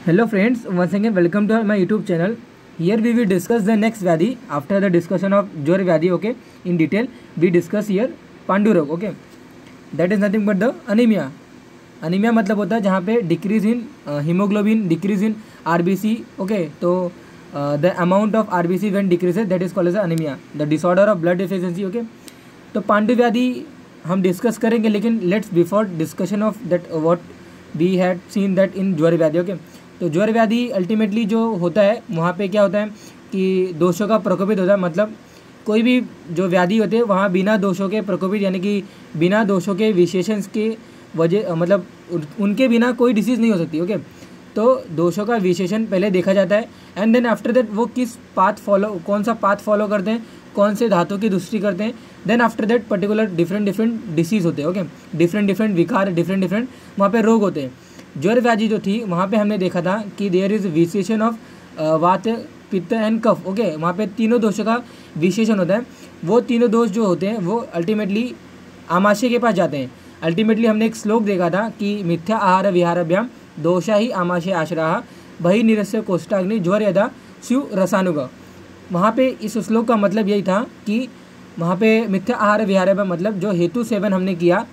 Hello friends, once again welcome to my YouTube channel. Here we will discuss the next Vyadhi after the discussion of Jwar Vyadhi. Okay, in detail we discuss here Pandu रोग. Okay, that is nothing but the anemia. Anaemia मतलब होता है जहाँ पे decrease in haemoglobin, decrease in RBC. Okay, तो the amount of RBC when decreases that is called as anaemia, the disorder of blood deficiency. Okay, तो पांडु व्याधि हम डिस्कस करेंगे, लेकिन let's before discussion of that what we had seen that in ज्वर व्याधि. Okay, तो ज्वर व्याधि अल्टीमेटली जो होता है वहाँ पे क्या होता है कि दोषों का प्रकोपित होता है. मतलब कोई भी जो व्याधि होते हैं वहाँ बिना दोषों के प्रकोपित, यानी कि बिना दोषों के विशेषण के वजह, मतलब उनके बिना कोई डिसीज़ नहीं हो सकती. ओके, तो दोषों का विशेषण पहले देखा जाता है एंड देन आफ्टर दैट वो किस पाथ फॉलो, कौन सा पाथ फॉलो करते हैं, कौन से धातु की दृष्टि करते हैं. Then after that particular different disease होते हैं. ओके, डिफरेंट विकार, डिफरेंट वहाँ पे रोग होते हैं. ज्वर व्याधि जो थी वहाँ पे हमने देखा था कि देयर इज़ विशेषण ऑफ वात, पित्त एंड कफ. ओके, वहाँ पे तीनों दोषों का विशेषण होता है. वो तीनों दोष जो होते हैं वो अल्टीमेटली आमाशय के पास जाते हैं. अल्टीमेटली हमने एक श्लोक देखा था कि मिथ्या आहार विहाराभ्याम दोषा ही आमाशय आश्रहा बहि निरस्य कोष्ठाग्नि ज्वर यदा शिव रसानुग. वहाँ पे इस श्लोक का मतलब यही था कि वहाँ पे मिथ्या आहार विहाराभ्याम मतलब जो हेतु सेवन हमने किया,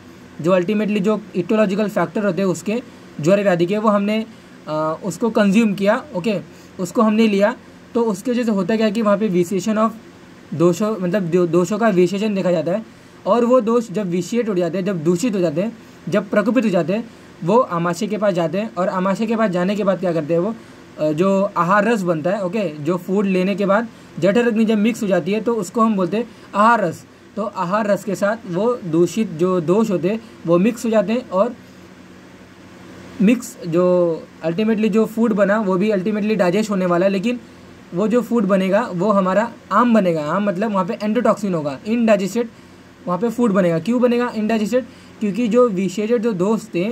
जो अल्टीमेटली जो इटोलॉजिकल फैक्टर होते हैं उसके ज्वर व्याधि के, वो हमने उसको कंज्यूम किया. ओके, उसको हमने लिया, तो उसके वजह से होता क्या कि वहाँ पे विशेषण ऑफ दोषों, मतलब दोषों का विशेषण देखा जाता है. और वो दोष जब विशिएट हो जाते हैं, जब दूषित हो जाते हैं, जब प्रकोपित हो जाते हैं, वो आमाशय के पास जाते हैं. और आमाशय के पास जाने के बाद क्या करते हैं, वो जो आहार रस बनता है. ओके, जो फूड लेने के बाद जठराग्नि जब मिक्स हो जाती है तो उसको हम बोलते हैं आहार रस. तो आहार रस के साथ वो दूषित जो दोष होते हैं वो मिक्स हो जाते हैं, और मिक्स जो अल्टीमेटली जो फूड बना वो भी अल्टीमेटली डाइजेस्ट होने वाला है. लेकिन वो जो फूड बनेगा वो हमारा आम बनेगा. आम मतलब वहाँ पे एंडोटॉक्सिन होगा, इनडाइजेस्टेड वहाँ पे फूड बनेगा. क्यों बनेगा इनडाइजेस्टेड? क्योंकि जो विशेषण जो दोष थे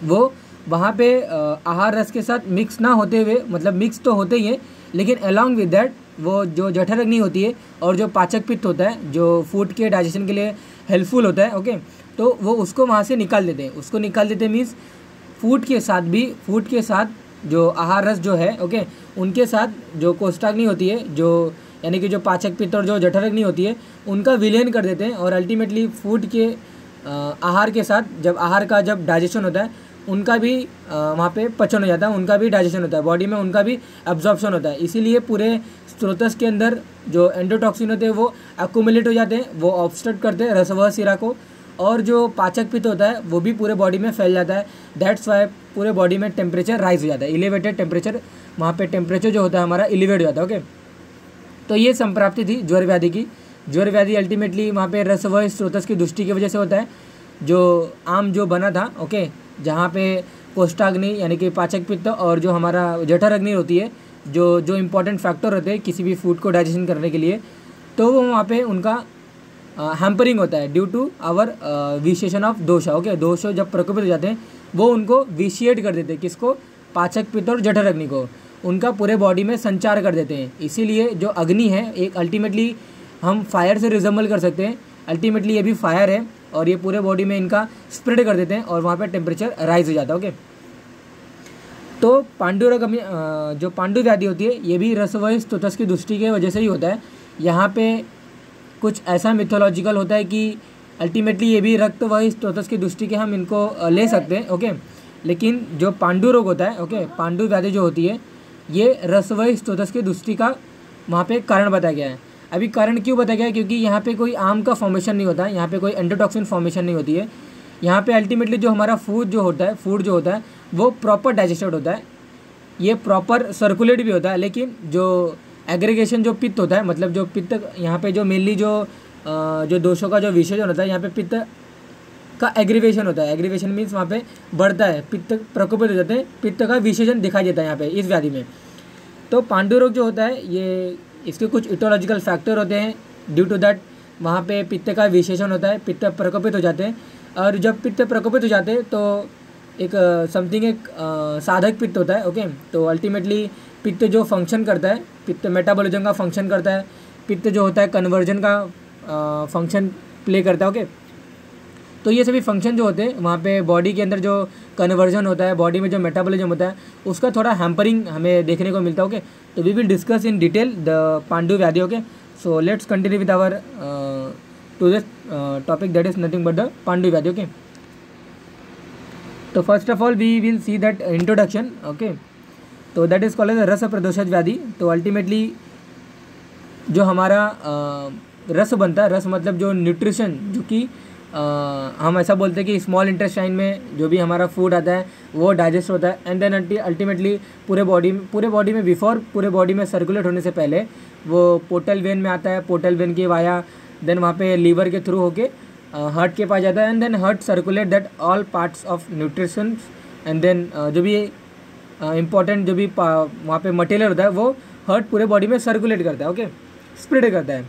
वो वहाँ पे आहार रस के साथ मिक्स ना होते हुए, मतलब मिक्स तो होते ही हैं, लेकिन अलॉन्ग विद दैट वो जो जठराग्नि होती है और जो पाचक पित्त होता है जो फूड के डाइजेशन के लिए हेल्पफुल होता है. ओके, तो वो उसको वहाँ से निकाल देते हैं. उसको निकाल देते मीन्स फूड के साथ भी, फूड के साथ जो आहार रस जो है, ओके, उनके साथ जो कोष्ठाग्नि होती है, जो यानी कि जो पाचक पित्त और जो जठराग्नि होती है उनका विलयन कर देते हैं. और अल्टीमेटली फूड के आहार के साथ जब आहार का जब डाइजेशन होता है उनका भी वहाँ पे पचन हो जाता है, उनका भी डाइजेशन होता है, बॉडी में उनका भी एब्जॉर्प्शन होता है. इसीलिए पूरे स्त्रोतस के अंदर जो एंडोटॉक्सिन होते हैं वो एक्यूमुलेट हो जाते हैं, वो ऑब्स्ट्रक्ट करते हैं रसवह शिरा को, और जो पाचक पित्त होता है वो भी पूरे बॉडी में फैल जाता है. दैट्स वाई पूरे बॉडी में टेम्परेचर राइज हो जाता है, एलिवेटेड टेम्परेचर, वहाँ पे टेम्परेचर जो होता है हमारा एलिवेट हो जाता है. ओके, तो ये संप्राप्ति थी ज्वर व्याधि की. ज्वर व्याधि अल्टीमेटली वहाँ पे रसवह स्रोतस की दृष्टि की वजह से होता है. जो आम जो बना था, ओके, जहाँ पे कोष्ठाग्नि यानी कि पाचक पित्त और जो हमारा जठराग्नि होती है, जो जो इम्पोर्टेंट फैक्टर होते हैं किसी भी फूड को डाइजेशन करने के लिए, तो वो वहाँ पे उनका हैम्परिंग होता है ड्यू टू आवर विशेषण ऑफ दोषा. ओके, दोष जब प्रकोपित हो जाते हैं वो उनको विशिएट कर देते हैं. किसको? पाचक पित्त और जठराग्नि को, उनका पूरे बॉडी में संचार कर देते हैं. इसीलिए जो अग्नि है एक अल्टीमेटली हम फायर से रिजेंबल कर सकते हैं. अल्टीमेटली ये भी फायर है और ये पूरे बॉडी में इनका स्प्रेड कर देते हैं और वहाँ पे टेम्परेचर राइज हो जाता है. ओके, तो पांडु रोग जो पांडु व्याधि होती है ये भी रसवह स्रोतस की दृष्टि की वजह से ही होता है. यहाँ पे कुछ ऐसा मिथोलॉजिकल होता है कि अल्टीमेटली ये भी रक्तवह स्रोतस की दृष्टि के हम इनको ले सकते हैं. ओके, लेकिन जो पांडु रोग होता है, ओके, पांडु व्याधि जो होती है ये रसवह स्रोतस की दृष्टि का वहाँ पे कारण बताया गया है. अभी कारण क्यों बताया गया है? क्योंकि यहाँ पे कोई आम का फॉर्मेशन नहीं होता है, यहाँ पे कोई एंडोटॉक्सिन फॉर्मेशन नहीं होती है. यहाँ पे अल्टीमेटली जो हमारा फूड जो होता है वो प्रॉपर डाइजेस्टेड होता है, ये प्रॉपर सर्कुलेट भी होता है. लेकिन जो एग्रीगेशन जो पित्त होता है, मतलब जो पित्त यहाँ पे जो मेनली जो दोषों का जो विशेषण होता है, यहाँ पे पित्त का एग्रीवेशन होता है. एग्रीवेशन मीन्स वहाँ पे बढ़ता है, पित्त प्रकोपित हो जाते हैं, पित्त का विशेषण दिखाई देता है यहाँ पे इस व्याधि में. तो पांडु रोग जो होता है ये इसके कुछ इटोलॉजिकल फैक्टर होते हैं. ड्यू टू दैट वहाँ पे पित्त का विशेषण होता है, पित्त प्रकोपित हो जाते हैं. और जब पित्त प्रकोपित हो जाते हैं तो एक साधक पित्त होता है. ओके, तो अल्टीमेटली पित्त जो फंक्शन करता है, पित्त मेटाबॉलिज्म का फंक्शन करता है, पित्त जो होता है कन्वर्जन का फंक्शन प्ले करता है. ओके, तो ये सभी फंक्शन जो होते हैं वहाँ पे बॉडी के अंदर जो कन्वर्जन होता है, बॉडी में जो मेटाबॉलिज्म होता है, उसका थोड़ा हैम्परिंग हमें देखने को मिलता है। ओके, तो we will discuss in detail the पांडु व्याधि। Okay, so let's continue with our to this topic that is nothing but the पांडु व्याधि। ओके, तो first of all we will see that introduction. Okay, तो that is called as रस प्रदोषज व्याधि। तो अल्टीमेटली जो हमारा रस बनता है, रस मतलब जो न्यूट्रिशन, जो कि हम ऐसा बोलते हैं कि स्मॉल इंटेस्टाइन में जो भी हमारा फूड आता है वो डाइजेस्ट होता है एंड देन अल्टीमेटली पूरे बॉडी में बिफोर पूरे बॉडी में सर्कुलेट होने से पहले वो पोर्टल वेन में आता है। पोर्टल वेन के वाया देन वहाँ पे लीवर के थ्रू होके हार्ट के पास जाता है and then heart circulate that all parts of nutrition and then जो भी इम्पॉर्टेंट जो भी वहाँ पे मटेरियल होता है वो हार्ट पूरे बॉडी में सर्कुलेट करता है। ओके, स्प्रेड करता है।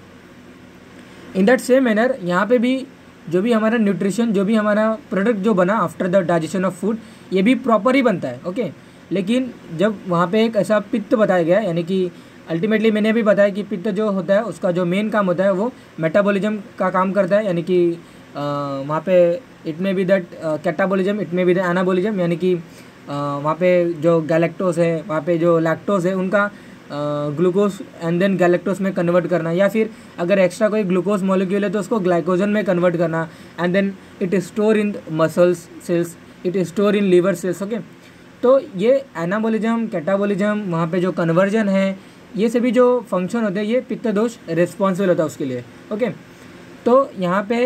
इन दैट सेम मैनर यहाँ पे भी जो भी हमारा न्यूट्रिशन, जो भी हमारा प्रोडक्ट जो बना after the digestion of food, ये भी प्रॉपर ही बनता है। ओके, लेकिन जब वहाँ पे एक ऐसा पित्त बताया गया, यानी कि अल्टीमेटली मैंने भी बताया कि पित्त जो होता है उसका जो मेन काम होता है वो मेटाबॉलिज्म का काम करता है, यानी कि वहाँ पे इट में भी दैट कैटाबॉलिज्म, इट में भी द एनाबॉलिज्म, यानी कि वहाँ पे जो गैलेक्टोज है, वहाँ पे जो लैक्टोज है, उनका ग्लूकोज एंड देन गैलेक्टोज में कन्वर्ट करना, या फिर अगर एक्स्ट्रा कोई ग्लूकोज मॉलिक्यूल है तो उसको ग्लाइकोजन में कन्वर्ट करना and then it store in muscles cells, it store in liver cells. Okay, तो ये एनाबॉलिज्म, कैटाबॉलिज्म, वहाँ पे जो कन्वर्जन है, ये सभी जो फंक्शन होते हैं ये पित्त दोष रिस्पॉन्सिबल होता है उसके लिए। ओके, तो यहाँ पे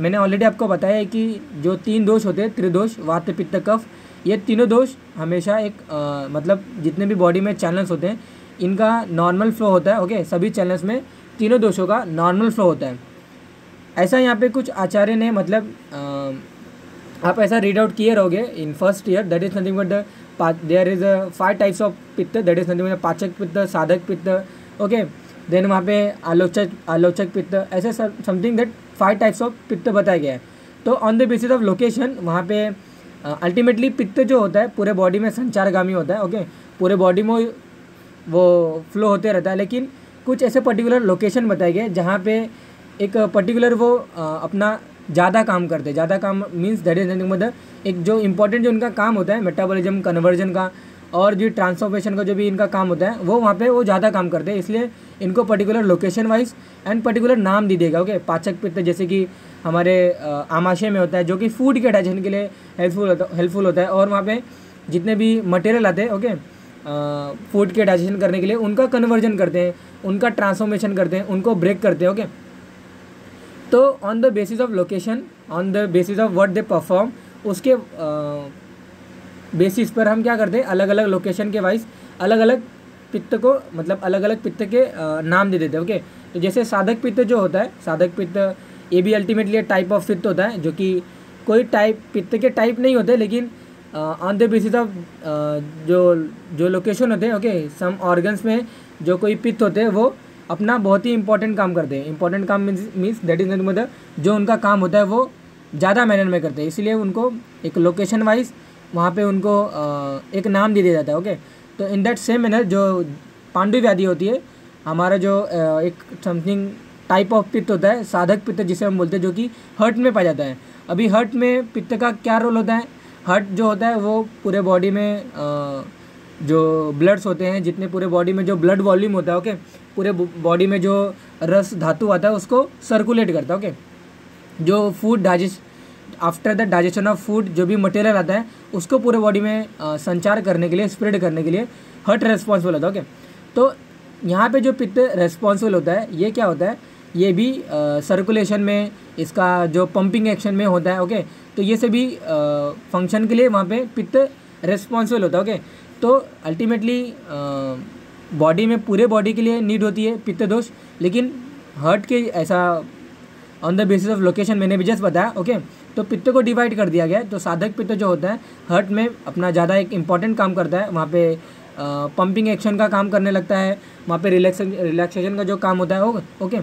मैंने ऑलरेडी आपको बताया है कि जो 3 दोष होते हैं, त्रिदोष, वात, पित्त, कफ, ये तीनों दोष हमेशा एक मतलब जितने भी बॉडी में चैनल्स होते हैं इनका नॉर्मल फ्लो होता है। ओके, सभी चैनल्स में तीनों दोषों का नॉर्मल फ्लो होता है। ऐसा यहाँ पे कुछ आचार्य ने मतलब आप ऐसा रीड आउट किए रहोगे in first year, that is nothing but the there is 5 types of पित्त, दैट इज नथिंग बट पाचक पित्त, साधक पित्त। ओके, देन वहाँ पे आलोचक पित्त, ऐसे समथिंग दैट 5 टाइप्स ऑफ पित्त बताया गया है। तो on the basis of location वहाँ पे अल्टीमेटली पित्त जो होता है पूरे बॉडी में संचारगामी होता है। ओके, पूरे बॉडी में वो फ्लो होते रहता है, लेकिन कुछ ऐसे पर्टिकुलर लोकेशन बताए गए जहाँ पे एक पर्टिकुलर वो अपना ज़्यादा काम करते हैं। ज़्यादा काम means that is nothing but एक जो इंपॉर्टेंट जो उनका काम होता है मेटाबॉलिज्म, कन्वर्जन का और जो ट्रांसफॉर्मेशन का जो भी इनका काम होता है वो वहाँ पे वो ज़्यादा काम करते हैं, इसलिए इनको particular location wise and particular नाम दी देगा। ओके, पाचक पित्त जैसे कि हमारे आमाशय में होता है जो कि फूड के डाइजेशन के लिए हेल्पफुल होता है, और वहाँ पे जितने भी मटेरियल आते हैं ओके फूड के डाइजेशन करने के लिए उनका कन्वर्जन करते हैं, उनका ट्रांसफॉर्मेशन करते हैं, उनको ब्रेक करते हैं। ओके, तो on the basis of location, on the basis of what they perform, उसके बेसिस पर हम क्या करते हैं, अलग अलग लोकेशन के वाइज अलग अलग पित्त को मतलब अलग अलग पित्त के नाम दे देते हैं। ओके, तो जैसे साधक पित्त जो होता है, साधक पित्त ये भी अल्टीमेटली टाइप ऑफ पित्त होता है, जो कि कोई टाइप पित्त के टाइप नहीं होते, लेकिन ऑन द बेसिस ऑफ जो लोकेशन होते हैं ओके सम ऑर्गन्स में जो कोई पित्त होते हैं वो अपना बहुत ही इंपॉर्टेंट काम करते हैं। इंपॉर्टेंट काम means that is nothing but जो उनका काम होता है वो ज़्यादा मैनर में करते हैं, इसलिए उनको एक लोकेशन वाइज वहाँ पे उनको एक नाम दे दिया जाता है। ओके, तो इन दैट सेम मैनर जो पांडु व्याधि होती है, हमारा जो एक समथिंग टाइप ऑफ पित्त होता है साधक पित्त जिसे हम बोलते हैं, जो कि हार्ट में पाया जाता है। अभी हार्ट में पित्त का क्या रोल होता है, हार्ट जो होता है वो पूरे बॉडी में जो ब्लड्स होते हैं, जितने पूरे बॉडी में जो ब्लड वॉल्यूम होता है ओके पूरे बॉडी में जो रस धातु आता है उसको सर्कुलेट करता है। ओके, जो food digest after the digestion of food जो भी मटेरियल आता है उसको पूरे बॉडी में संचार करने के लिए, स्प्रेड करने के लिए हार्ट रेस्पॉन्सिबल होता है। ओके, तो यहाँ पे जो पित्त रेस्पॉन्सिबल होता है ये क्या होता है, ये भी सर्कुलेशन में, इसका जो पंपिंग एक्शन में होता है। ओके, तो ये सभी फंक्शन के लिए वहाँ पे पित्त रेस्पॉन्सिबल होता है। ओके, तो अल्टीमेटली बॉडी में पूरे बॉडी के लिए नीड होती है पित्त दोष, लेकिन हार्ट के ऐसा on the basis of location मैंने भी जस्ट बताया। ओके, तो पित्त को डिवाइड कर दिया गया है। तो साधक पित्त जो होता है हार्ट में अपना ज़्यादा एक इम्पॉर्टेंट काम करता है, वहाँ पे पंपिंग एक्शन का काम करने लगता है, वहाँ पे रिलैक्सेशन का जो काम होता है। ओके,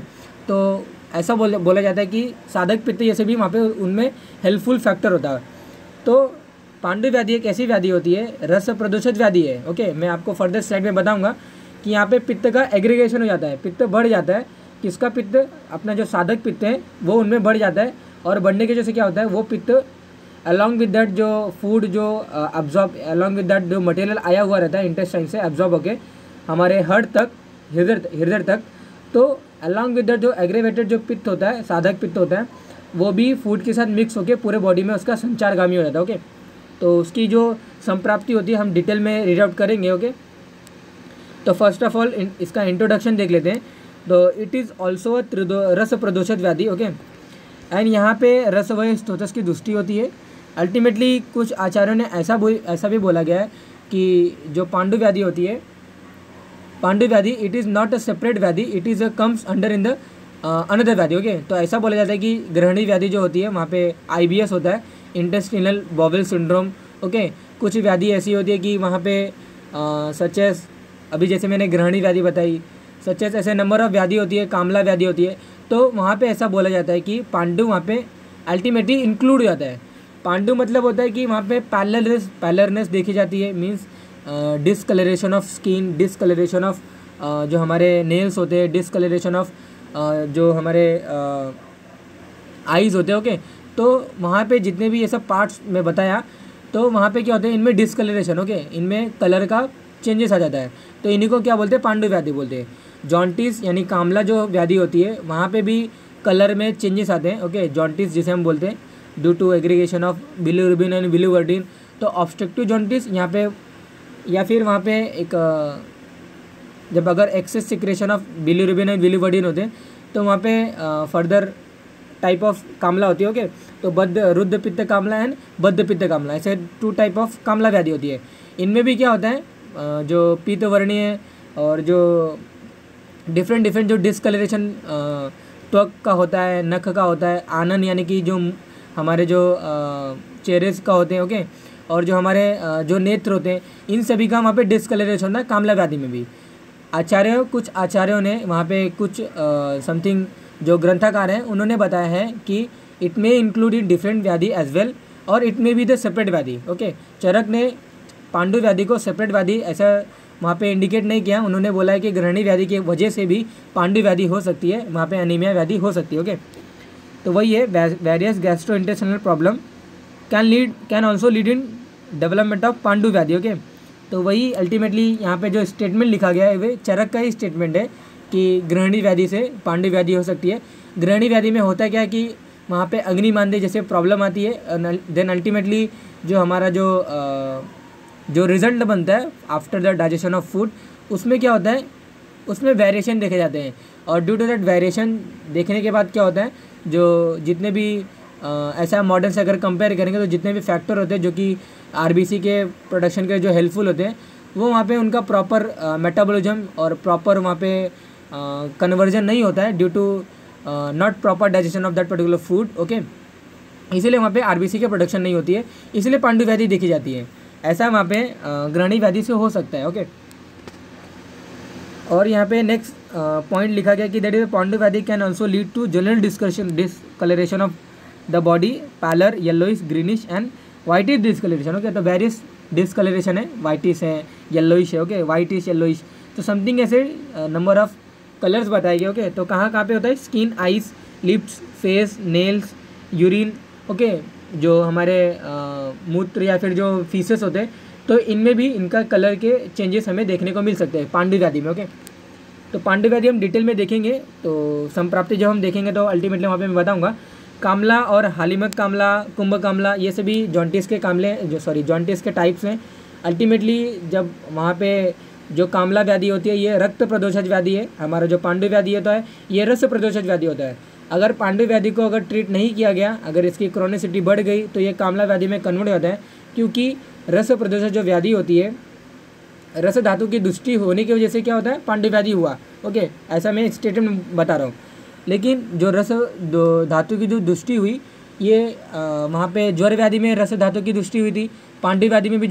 तो ऐसा बोला जाता है कि साधक पित्त जैसे भी वहाँ पे उनमें हेल्पफुल फैक्टर होता है। तो पांडु व्याधि एक ऐसी व्याधि होती है, रस प्रदूषित व्याधि है। ओके, मैं आपको फर्दर स्लाइड में बताऊंगा कि यहाँ पे पित्त का एग्रीगेशन हो जाता है, पित्त बढ़ जाता है। किसका पित्त, अपना जो साधक पित्त है वो उनमें बढ़ जाता है और बढ़ने की वजह से क्या होता है, वो पित्त अलॉन्ग विद दैट जो फूड जो अब्जॉर्ब अलॉन्ग विद दैट जो मटेरियल आया हुआ रहता है इंटेस्टाइन से एब्जॉर्ब होके हमारे हर्ट तक, हृदय तक, तो अलॉन्ग विद दैट जो एग्रेवेटेड जो पित्त होता है, साधक पित्त होता है, वो भी फूड के साथ मिक्स होकर पूरे बॉडी में उसका संचारगामी हो जाता है। ओके, तो उसकी जो संप्राप्ति होती है हम डिटेल में रीड आउट करेंगे। ओके, तो फर्स्ट ऑफ ऑल इसका इंट्रोडक्शन देख लेते हैं। तो इट इज़ ऑल्सो रस प्रदोषित व्याधि। ओके, एंड यहाँ पे रस व स्तोत्रस की दृष्टि होती है। अल्टीमेटली कुछ आचार्यों ने ऐसा भी बोला गया है कि जो पांडु व्याधि होती है, पांडु व्याधि it is not a separate व्याधि, it is comes under in the another व्याधि। ओके, तो ऐसा बोला जाता है कि ग्रहणी व्याधि जो होती है वहाँ पे IBS होता है, इंटेस्टिनल बॉवल सिंड्रोम। ओके, कुछ व्याधि ऐसी होती है कि वहाँ पे सच एस, अभी जैसे मैंने ग्रहणी व्याधि बताई, सच एस ऐसे नंबर ऑफ व्याधि होती है, कामला व्याधि होती है। तो वहाँ पे ऐसा बोला जाता है कि पांडु वहाँ पे अल्टीमेटली इंक्लूड हो जाता है। पांडु मतलब होता है कि वहाँ पे पैलरनेस देखी जाती है, means discoloration of skin, discoloration of जो हमारे नेल्स होते हैं, डिसकलरेशन ऑफ जो हमारे आईज़ होते हैं। ओके, तो वहाँ पे जितने भी ये सब पार्ट्स में बताया, तो वहाँ पे क्या होते हैं, इनमें डिसकलरेशन, ओके, इनमें कलर का चेंजेस आ जाता है, तो इन्हीं को क्या बोलते हैं, पांडु व्याधि बोलते हैं। जॉन्टिस यानी कामला जो व्याधि होती है वहाँ पे भी कलर में चेंजेस आते हैं। ओके, जॉन्टिस जिसे हम बोलते हैं due to aggregation of bilirubin and biliverdin. तो ऑब्स्ट्रक्टिव जॉन्टिस यहाँ पे, या फिर वहाँ पे एक जब अगर excess secretion of bilirubin and biliverdin होते हैं तो वहाँ पे फर्दर टाइप ऑफ कामला होती है। ओके, तो रुद्ध पित्त कामला एंड बद्ध पित्त कामला, ऐसे 2 टाइप ऑफ कामला व्याधि होती है। इनमें भी क्या होता है, जो पीतवर्णीय और जो डिफरेंट जो डिस्कलरेशन त्वक का होता है, नख का होता है, आनन यानी कि जो हमारे जो चेहरे का होते हैं। ओके, और जो हमारे जो नेत्र होते हैं, इन सभी का वहाँ पे डिस्कलरेशन होता है कामला व्याधि में भी। कुछ आचार्यों ने वहाँ पे कुछ समथिंग जो ग्रंथकार हैं उन्होंने बताया है कि it may include in different व्याधि एज वेल, और it may be the separate व्याधि। ओके, चरक ने पांडु व्याधि को सेपरेट व्याधि ऐसा वहाँ पे इंडिकेट नहीं किया। उन्होंने बोला है कि ग्रहणी व्याधि की वजह से भी पांडु व्याधि हो सकती है, वहाँ पे एनीमिया व्याधि हो सकती है। ओके, तो वही है, various gastrointestinal problem can also lead in development of Pandu व्याधि। ओके, तो वही अल्टीमेटली यहाँ पे जो स्टेटमेंट लिखा गया है वे चरक का ही स्टेटमेंट है कि ग्रहणी व्याधि से पांडु व्याधि हो सकती है। ग्रहणी व्याधि में होता क्या है कि वहाँ पे अग्निमांद्य जैसे प्रॉब्लम आती है, देन अल्टीमेटली जो हमारा जो रिजल्ट बनता है after the digestion of food, उसमें क्या होता है, उसमें वेरिएशन देखे जाते हैं। और ड्यू टू दैट वेरिएशन देखने के बाद क्या होता है, जो जितने भी ऐसा मॉडर्न से अगर कंपेयर करेंगे तो जितने भी फैक्टर होते हैं जो कि RBC के प्रोडक्शन के जो हेल्पफुल होते हैं, वो वहाँ पे उनका प्रॉपर मेटाबॉलिज्म और प्रॉपर वहाँ पे कन्वर्जन नहीं होता है due to not proper digestion of that particular food. Okay, इसीलिए वहाँ पे RBC की प्रोडक्शन नहीं होती है, इसलिए पांडु व्याधि देखी जाती है। ऐसा वहाँ पे ग्रहणी व्याधि से हो सकता है। ओके, और यहाँ पे नेक्स्ट पॉइंट लिखा गया कि दैट इज पांडु व्याधि can also lead to general discoloration of the body, pallor, yellowish, greenish and whitish discoloration. Okay, तो वेरियस डिस्कलरेशन है, वाइटिश है, येलोइश है। ओके, वाइटिश, येलोइश, तो समथिंग ऐसे नंबर ऑफ कलर्स बताए गए। ओके, तो कहाँ पे होता है, skin, eyes, lips, face, nails, urine. Okay, जो हमारे मूत्र या फिर जो फीसेस होते हैं, तो इनमें भी इनका कलर के चेंजेस हमें देखने को मिल सकते हैं पांडु व्याधि में। ओके, तो पांडु व्याधि हम डिटेल में देखेंगे, तो संप्राप्ति जब हम देखेंगे तो अल्टीमेटली वहाँ पे मैं बताऊँगा। कामला और हालिमक कामला, कुंभ कामला, ये सभी जॉन्टिस के जॉन्टिस के टाइप्स हैं। अल्टीमेटली जब वहाँ पे जो कामला व्याधि होती है ये रक्त प्रदोषित व्याधि है, हमारा जो पांडु व्याधि होता है ये रस प्रदोषित व्याधि होता है। अगर पांडु व्याधि को अगर ट्रीट नहीं किया गया, अगर इसकी क्रोनिसिटी बढ़ गई तो ये कामला व्याधि में कन्वर्ट होता है, क्योंकि रस प्रदोषित जो व्याधि होती है, रस धातु की दुष्टि होने की वजह से क्या होता है, पांडु व्याधि हुआ। ओके, ऐसा मैं स्टेटमेंट बता रहा हूँ। लेकिन जो धातु की जो दुष्टि हुई, ये वहाँ पे ज्वर व्याधि में रस धातु की दुष्टि हुई थी, पांडु व्याधि में भी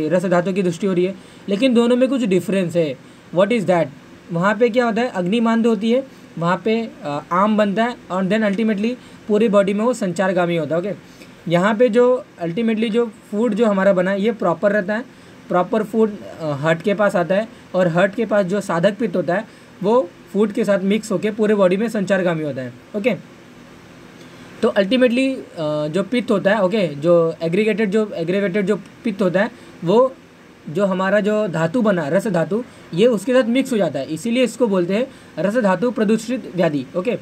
रस धातु की दुष्टि हो रही है, लेकिन दोनों में कुछ डिफरेंस है। व्हाट इज़ दैट, वहाँ पे क्या होता है, अग्निमांद होती है, वहाँ पे आम बनता है और देन अल्टीमेटली पूरी बॉडी में वो संचारगामी होता है। ओके, यहाँ पे जो अल्टीमेटली जो फूड जो हमारा बना है ये प्रॉपर रहता है, प्रॉपर फूड हार्ट के पास आता है, और हार्ट के पास जो साधक पित्त होता है वो फूड के साथ मिक्स होकर पूरे बॉडी में संचारगामी होता है। ओके, तो अल्टीमेटली जो पित्त होता है, ओके, जो एग्रीगेटेड जो पित्त होता है, वो जो हमारा जो धातु बना रस धातु, ये उसके साथ मिक्स हो जाता है, इसीलिए इसको बोलते हैं रस धातु प्रदूषित व्याधि। ओके,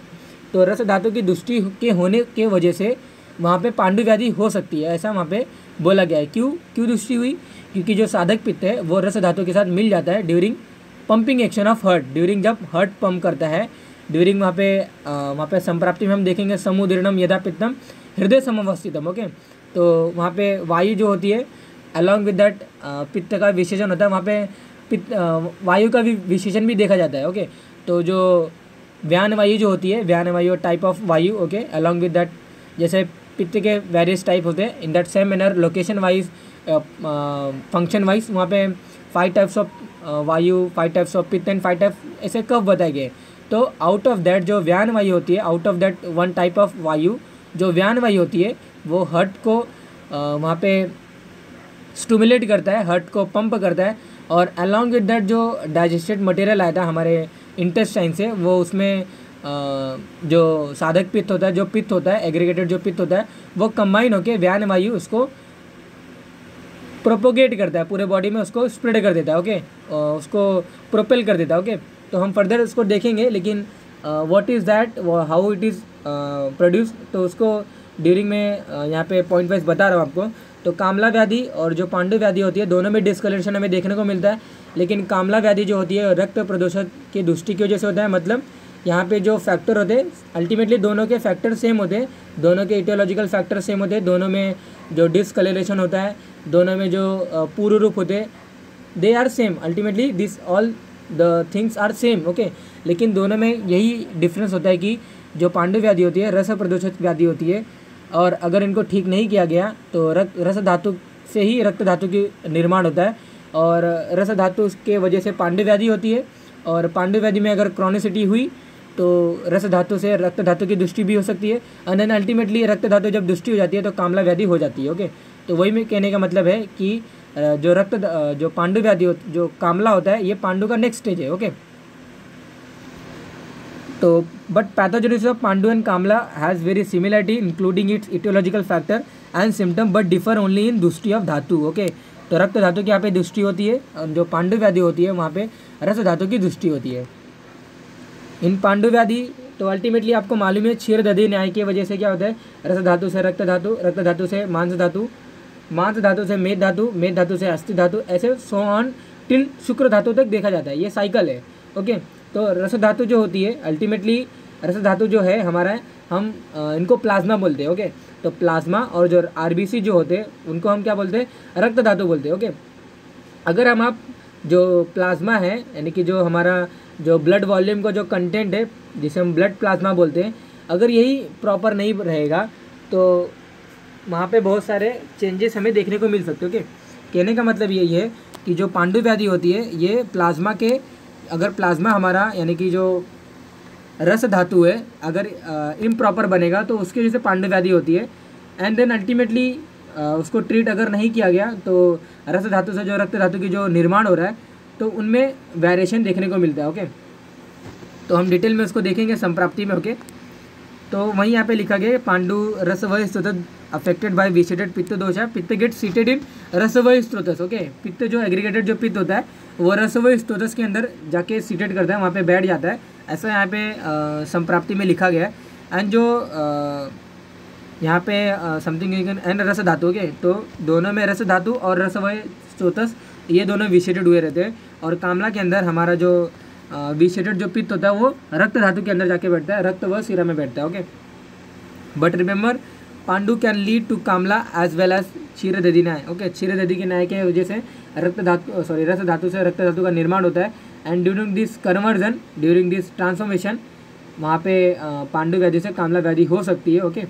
तो रस धातु की दुष्टि के होने के वजह से वहाँ पे पांडु व्याधि हो सकती है, ऐसा वहाँ पे बोला गया है। क्यों दुष्टि हुई? क्योंकि जो साधक पित्त है वो रस धातु के साथ मिल जाता है during pumping action of heart, during जब हार्ट पंप करता है, ड्यूरिंग वहाँ पे संप्राप्ति में हम देखेंगे समुदीर्णम यदा पित्तम हृदय समवस्थितम। ओके, तो वहाँ पे वायु जो होती है अलॉन्ग विद दैट पित्त का विशेषण होता है, वहाँ पे पित्त वायु का भी विशेषण भी देखा जाता है। ओके, तो जो व्यान वायु जो होती है, व्यान वायु टाइप ऑफ वायु, ओके, अलॉन्ग विद दैट जैसे पित्त के वेरियस टाइप होते हैं, in that same manner location wise function wise वहाँ पे 5 टाइप्स ऑफ वायु, 5 टाइप्स ऑफ पित्त एंड 5 टाइप ऐसे कब बताए गए। तो आउट ऑफ दैट जो व्यान वायु होती है, out of that 1 type of वायु जो व्यान वायु होती है, वो हार्ट को वहाँ पे स्टिमुलेट करता है, हार्ट को पंप करता है, और अलॉन्ग विद दैट जो डाइजेस्टेड मटेरियल आया था हमारे इंटेस्टाइन से, वो उसमें जो साधक पित्त होता है, जो पित्त होता है, एग्रीगेटेड जो पित्त होता है, वो कंबाइन होकर व्यान वायु उसको प्रोपोगेट करता है, पूरे बॉडी में उसको स्प्रेड कर देता है। ओके, उसको प्रोपेल कर देता है। ओके, तो हम फर्दर उसको देखेंगे, लेकिन what is that, how it is produce, तो उसको ड्यूरिंग में यहाँ पे पॉइंट वाइज बता रहा हूँ आपको। तो कामला व्याधि और जो पांडु व्याधि होती है, दोनों में डिस्कलरेशन हमें देखने को मिलता है, लेकिन कामला व्याधि जो होती है रक्त प्रदूषण की दुष्टि की वजह से होता है। मतलब यहाँ पे जो फैक्टर होते हैं अल्टीमेटली दोनों के फैक्टर सेम होते हैं, दोनों के इटियोलॉजिकल फैक्टर सेम होते हैं, दोनों में जो डिस्कलरेशन होता है, दोनों में जो पूर्व रूप होते हैं, they are same, ultimately this all the things are same. Okay, लेकिन दोनों में यही डिफरेंस होता है कि जो पांडु व्याधि होती है रस प्रदूषित व्याधि होती है, और अगर इनको ठीक नहीं किया गया तो रस धातु से ही रक्त धातु की निर्माण होता है, और रस धातु के वजह से पांडु व्याधि होती है, और पांडु व्याधि में अगर क्रॉनिसिटी हुई तो रस धातु से रक्त धातु की दुष्टि भी हो सकती है, एंड देन अल्टीमेटली रक्त धातु जब दुष्टि हो जाती है तो कामला व्याधि हो जाती है। ओके, तो वही में कहने का मतलब है कि जो पांडु व्याधि जो कामला होता है, ये पांडु का नेक्स्ट स्टेज है। ओके, तो बट पैथोजेनेसिस ऑफ पांडु एंड कामला has very similarity including its aetiological factor and symptom, but differ only in दुष्टि ऑफ धातु। ओके, तो रक्त धातु की यहाँ पे दुष्टि होती है, जो पांडु व्याधि होती है वहाँ पे रस धातु की दुष्टि होती है। इन पांडु व्याधि तो अल्टीमेटली आपको मालूम है क्षीर दधि न्याय की वजह से क्या होता है, रस धातु से रक्त धातु, रक्त धातु से मांस धातु, मांस धातु से मेद धातु, मेद धातु से अस्थि धातु, ऐसे सो ऑन टिल शुक्र धातु तक देखा जाता है, ये साइकिल है। ओके, तो रस धातु जो होती है अल्टीमेटली रस धातु जो है हमारा, हम इनको प्लाज्मा बोलते हैं। ओके, तो प्लाज्मा और जो आरबीसी जो होते हैं उनको हम क्या बोलते हैं, रक्त धातु बोलते हैं। ओके, अगर हम आप जो प्लाज्मा है यानी कि जो हमारा जो ब्लड वॉल्यूम का जो कंटेंट है जिसे हम ब्लड प्लाज्मा बोलते हैं, अगर यही प्रॉपर नहीं रहेगा तो वहाँ पे बहुत सारे चेंजेस हमें देखने को मिल सकते हैं। ओके, कहने का मतलब यही है कि जो पांडु व्याधि होती है ये प्लाज्मा के, अगर प्लाज्मा हमारा यानी कि जो रस धातु है अगर इम्प्रॉपर बनेगा तो उसकी वजह से पांडु व्याधि होती है, एंड देन अल्टीमेटली उसको ट्रीट अगर नहीं किया गया तो रस धातु से जो रक्त धातु की जो निर्माण हो रहा है तो उनमें वेरिएशन देखने को मिलता है। ओके, तो हम डिटेल में उसको देखेंगे संप्राप्ति में। ओके, तो वहीं यहाँ पे लिखा गया पांडु रसवय स्रोत अफेक्टेड बाय विसेटेड पित्त दोष है, पित्त गेट सीटेड इन रसवय स्रोतस। ओके, पित्त जो एग्रीगेटेड जो पित्त होता है वो रसवय स्रोतस के अंदर जाके सीटेड करता है, वहाँ पे बैठ जाता है, ऐसा यहाँ पे संप्राप्ति में लिखा गया है। एंड जो यहाँ पे समथिंग एंड रस धातु। ओके, तो दोनों में रस धातु और रसवय स्रोतस ये दोनों विसेटेड हुए रहते हैं, और कामला के अंदर हमारा जो विसेटेड जो पित्त होता है वो रक्त धातु के अंदर जाके बैठता है, रक्त व शिरा में बैठता है। ओके, बट रिमेंबर पांडु कैन लीड टू कामला एज वेल एज क्षीर दधि न्याय। ओके, क्षीर दधि के न्याय की वजह से रस धातु से रक्त धातु का निर्माण होता है, and during this conversion, during this transformation वहाँ पे पांडु व्याधि से कामला व्याधि हो सकती है। ओके।